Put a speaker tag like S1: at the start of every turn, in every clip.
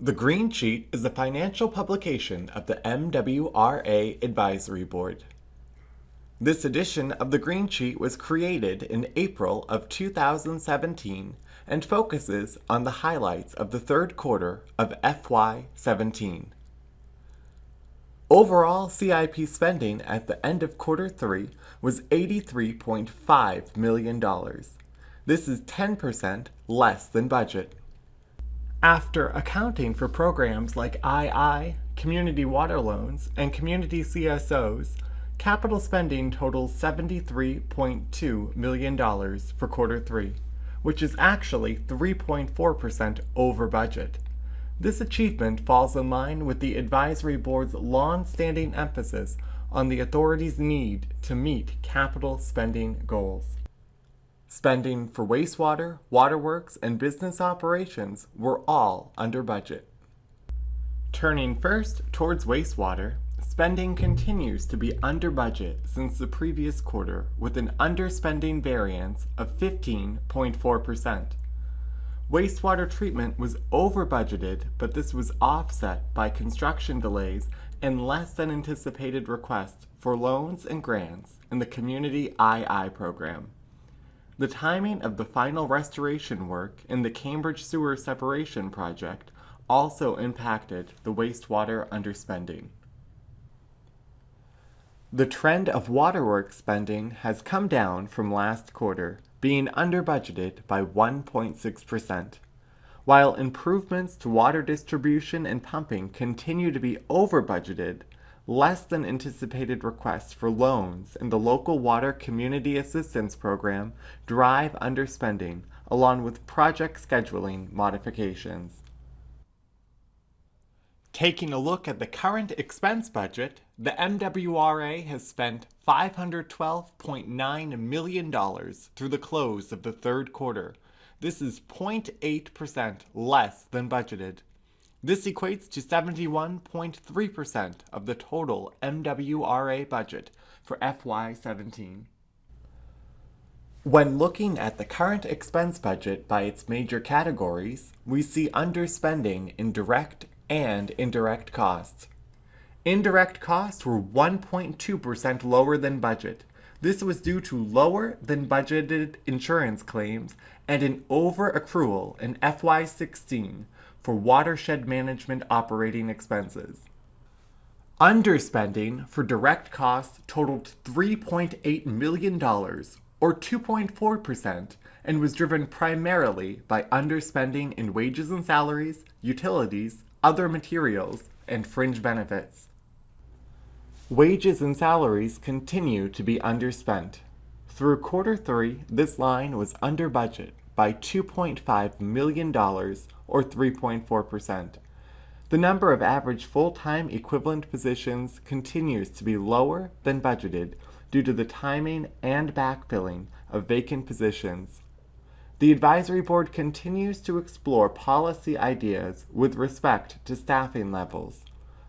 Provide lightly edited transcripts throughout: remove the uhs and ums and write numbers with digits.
S1: The Green Sheet is a financial publication of the MWRA Advisory Board. This edition of the Green Sheet was created in April of 2017 and focuses on the highlights of the third quarter of FY17. Overall CIP spending at the end of quarter 3 was $83.5 million. This is 10% less than budget. After accounting for programs like II, community water loans, and community CSOs, capital spending totals $73.2 million for quarter 3, which is actually 3.4% over budget. This achievement falls in line with the Advisory Board's long-standing emphasis on the authority's need to meet capital spending goals. Spending for wastewater, waterworks, and business operations were all under budget. Turning first towards wastewater, spending continues to be under budget since the previous quarter with an underspending variance of 15.4%. Wastewater treatment was over budgeted, but this was offset by construction delays and less than anticipated requests for loans and grants in the Community II program. The timing of the final restoration work in the Cambridge Sewer Separation Project also impacted the wastewater underspending. The trend of waterworks spending has come down from last quarter, being under budgeted by 1.6%. While improvements to water distribution and pumping continue to be over budgeted, less than anticipated requests for loans in the local water community assistance program drive underspending, along with project scheduling modifications. Taking a look at the current expense budget, the MWRA has spent $512.9 million through the close of the third quarter. This is 0.8% less than budgeted. This equates to 71.3% of the total MWRA budget for FY17. When looking at the current expense budget by its major categories, we see underspending in direct and indirect costs. Indirect costs were 1.2% lower than budget. This was due to lower than budgeted insurance claims and an over-accrual in FY16 for watershed management operating expenses. Underspending for direct costs totaled $3.8 million, or 2.4%, and was driven primarily by underspending in wages and salaries, utilities, other materials, and fringe benefits. Wages and salaries continue to be underspent. Through quarter 3, this line was under budget by $2.5 million, or 3.4%. The number of average full-time equivalent positions continues to be lower than budgeted due to the timing and backfilling of vacant positions. The Advisory Board continues to explore policy ideas with respect to staffing levels.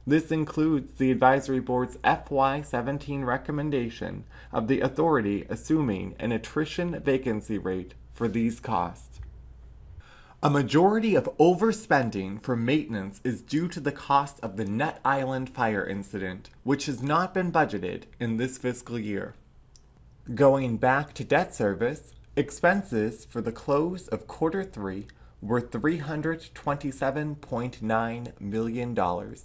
S1: This includes the Advisory Board's FY17 recommendation of the authority assuming an attrition vacancy rate for these costs. A majority of overspending for maintenance is due to the cost of the Nut Island fire incident, which has not been budgeted in this fiscal year. Going back to debt service, expenses for the close of quarter 3 were $327.9 million.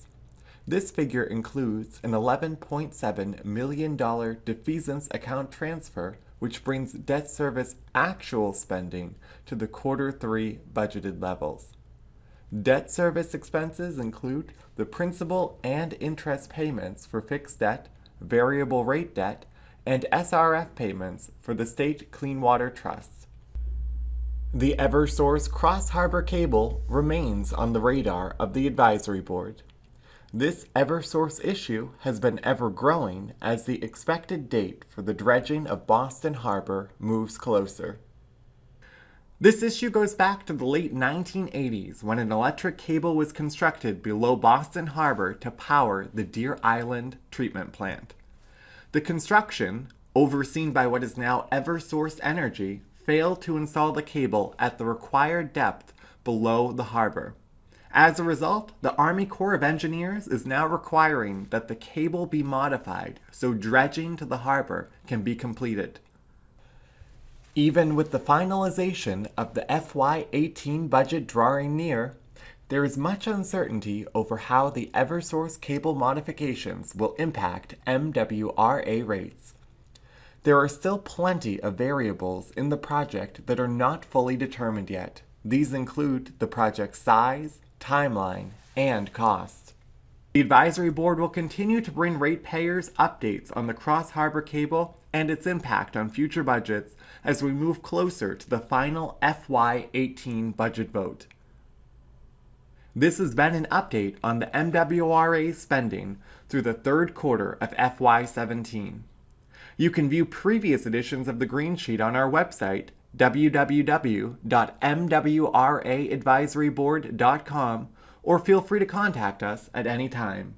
S1: This figure includes an $11.7 million defeasance account transfer, which brings debt service actual spending to the quarter 3 budgeted levels. Debt service expenses include the principal and interest payments for fixed debt, variable rate debt, and SRF payments for the state clean water trusts. The Eversource Cross Harbor cable remains on the radar of the Advisory Board. This Eversource issue has been ever growing as the expected date for the dredging of Boston Harbor moves closer. This issue goes back to the late 1980s when an electric cable was constructed below Boston Harbor to power the Deer Island treatment plant. The construction, overseen by what is now Eversource Energy, failed to install the cable at the required depth below the harbor. As a result, the Army Corps of Engineers is now requiring that the cable be modified so dredging to the harbor can be completed. Even with the finalization of the FY18 budget drawing near, there is much uncertainty over how the Eversource cable modifications will impact MWRA rates. There are still plenty of variables in the project that are not fully determined yet. These include the project's size, timeline, and cost. The Advisory Board will continue to bring ratepayers updates on the cross-harbor cable and its impact on future budgets as we move closer to the final FY18 budget vote. This has been an update on the MWRA spending through the third quarter of FY17. You can view previous editions of the Green Sheet on our website, www.mwraadvisoryboard.com, or feel free to contact us at any time.